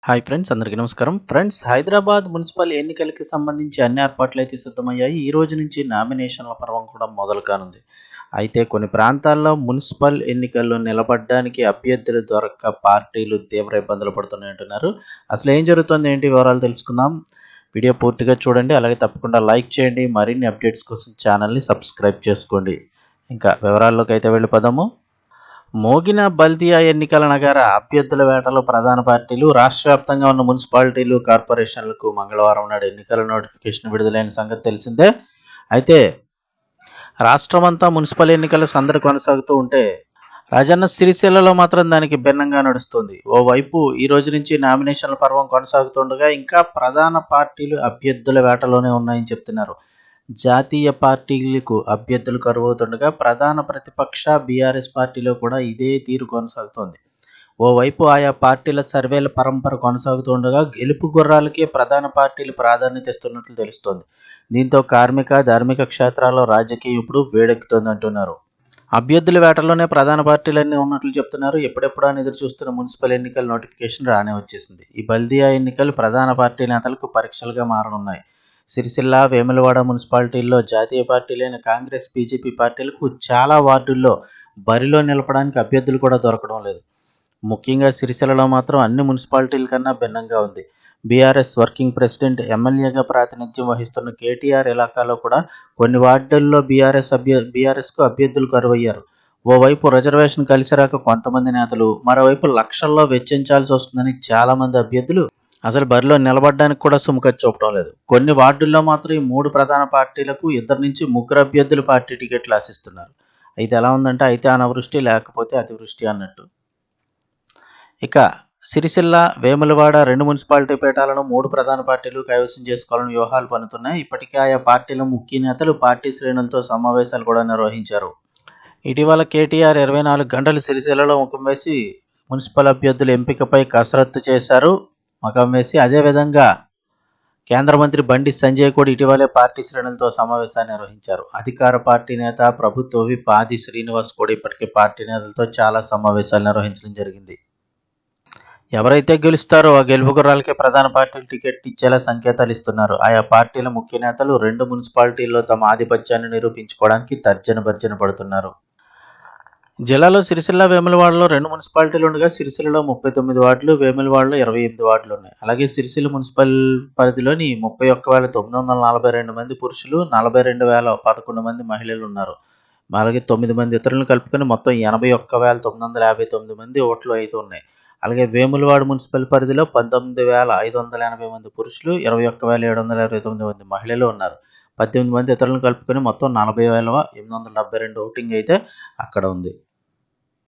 Hi friends, అందరికీ నమస్కారం. Friends, Hyderabad municipal ఎన్నికలకి సంబంధించి అన్ని ఏర్పాట్లయితే సిద్ధమయ్యాయి. ఈ రోజు నుంచి నామినేషన్ల పర్వం కూడా మొదలు కానుంది. అయితే కొన్ని ప్రాంతాల్లో మున్సిపల్ ఎన్నికల్లో నిలబడడానికి అభ్యర్థులు దొరక్క పార్టీలు తీవ్ర ఇబ్బందులు పడుతున్నాయంటున్నారు. అసలు ఏం జరుగుతుంది, ఏంటి వివరాలు తెలుసుకుందాం. వీడియో పూర్తిగా చూడండి. అలాగే తప్పకుండా లైక్ చేయండి. మరిన్ని అప్డేట్స్ కోసం ఛానల్ని సబ్స్క్రైబ్ చేసుకోండి. ఇంకా వివరాల్లోకి అయితే వెళ్ళిపోదాము. మోగిన బల్దియా ఎన్నికల నగార అభ్యర్థుల వేటలో ప్రధాన పార్టీలు రాష్ట్ర వ్యాప్తంగా ఉన్న మున్సిపాలిటీలు, కార్పొరేషన్లకు మంగళవారం నాడు ఎన్నికల నోటిఫికేషన్ విడుదలైన సంగతి తెలిసిందే. అయితే రాష్ట్రమంతా మున్సిపల్ ఎన్నికల సందడి కొనసాగుతూ ఉంటే రాజన్న సిరిసిల్లలో మాత్రం దానికి భిన్నంగా నడుస్తుంది. ఓవైపు ఈ రోజు నుంచి నామినేషన్ల పర్వం కొనసాగుతుండగా ఇంకా ప్రధాన పార్టీలు అభ్యర్థుల వేటలోనే ఉన్నాయని చెప్తున్నారు. జాతీయ పార్టీలకు అభ్యర్థులు కరువవుతుండగా ప్రధాన ప్రతిపక్ష బీఆర్ఎస్ పార్టీలో కూడా ఇదే తీరు కొనసాగుతోంది. ఓవైపు ఆయా పార్టీల సర్వేల పరంపర కొనసాగుతుండగా గెలుపు గుర్రాలకే ప్రధాన పార్టీలు ప్రాధాన్యత ఇస్తున్నట్లు తెలుస్తోంది. దీంతో కార్మిక, ధార్మిక క్షేత్రాల్లో రాజకీయం ఇప్పుడు వేడెక్కుతోందంటున్నారు. అభ్యర్థుల వేటలోనే ప్రధాన పార్టీలన్నీ ఉన్నట్లు చెప్తున్నారు. ఎప్పుడెప్పుడా అని ఎదురు చూస్తున్న మున్సిపల్ ఎన్నికల నోటిఫికేషన్ రానే వచ్చేసింది. ఈ బల్దియా ఎన్నికలు ప్రధాన పార్టీ నేతలకు పరీక్షలుగా మారనున్నాయి. సిరిసిల్ల, వేములవాడ మున్సిపాలిటీల్లో జాతీయ పార్టీలైన కాంగ్రెస్, బీజేపీ పార్టీలకు చాలా వార్డుల్లో బరిలో నిలపడానికి అభ్యర్థులు కూడా దొరకడం లేదు. ముఖ్యంగా సిరిసిల్లలో మాత్రం అన్ని మున్సిపాలిటీల కన్నా భిన్నంగా ఉంది. బీఆర్ఎస్ వర్కింగ్ ప్రెసిడెంట్, ఎమ్మెల్యేగా ప్రాతినిధ్యం వహిస్తున్న కేటీఆర్ ఇలాకాలో కూడా కొన్ని వార్డుల్లో బీఆర్ఎస్కు అభ్యర్థులు కరువయ్యారు. ఓవైపు రిజర్వేషన్ కలిసిరాక కొంతమంది నేతలు, మరోవైపు లక్షల్లో వెచ్చించాల్సి వస్తుందని చాలామంది అభ్యర్థులు అసలు బరిలో నిలబడడానికి కూడా సుముఖత చూపడం లేదు. కొన్ని వార్డుల్లో మాత్రం ఈ మూడు ప్రధాన పార్టీలకు 2 నుంచి 3 అభ్యర్థులు పార్టీ టికెట్లు ఆశిస్తున్నారు. అయితే ఎలా ఉందంటే, అయితే అనావృష్టి లేకపోతే అతివృష్టి అన్నట్టు. ఇక సిరిసిల్ల, వేములవాడ 2 మున్సిపాలిటీ పీఠాలను 3 ప్రధాన పార్టీలు కైవసం చేసుకోవాలని వ్యూహాలు పన్నుతున్నాయి. ఇప్పటికే ఆయా పార్టీల ముఖ్య నేతలు పార్టీ శ్రేణులతో సమావేశాలు కూడా నిర్వహించారు. ఇటీవల కేటీఆర్ 24 గంటలు సిరిసిల్లలో ముఖం వేసి మున్సిపల్ అభ్యర్థుల ఎంపికపై కసరత్తు చేశారు. అదేవిధంగా కేంద్ర మంత్రి బండి సంజయ్ కూడా ఇటీవలే పార్టీ శ్రేణులతో సమావేశాన్ని నిర్వహించారు. అధికార పార్టీ నేత, ప్రభుత్వ విప్ ఆది శ్రీనివాస్ కూడా ఇప్పటికే పార్టీ నేతలతో చాలా సమావేశాలు నిర్వహించడం జరిగింది. ఎవరైతే గెలుస్తారో ఆ గెలుపు గుర్రాలకే ప్రధాన పార్టీలు టికెట్ ఇచ్చేలా సంకేతాలు ఇస్తున్నారు. ఆయా పార్టీల ముఖ్య నేతలు 2 మున్సిపాలిటీల్లో తమ ఆధిపత్యాన్ని నిరూపించుకోవడానికి తర్జన భర్జన పడుతున్నారు. జిల్లాలో సిరిసిల్ల, వేములవాడలో 2 మున్సిపాలిటీలు ఉండగా సిరిసిల్లలో 39 వార్డులు, వేములవాడలో 28 వార్డులు ఉన్నాయి. అలాగే సిరిసిల్ల మున్సిపల్ పరిధిలోని 31,942 మంది పురుషులు, 42,011 మంది మహిళలు ఉన్నారు. అలాగే 9 మంది ఇతరులను కలుపుకొని మొత్తం 81,959 మంది ఓట్లు అయితే ఉన్నాయి. అలాగే వేములవాడ మున్సిపల్ పరిధిలో 19,580 మంది పురుషులు, 21,729 మంది మహిళలు ఉన్నారు. 18 మంది ఇతరులను కలుపుకొని మొత్తం 40,872 ఓటింగ్ అయితే అక్కడ ఉంది.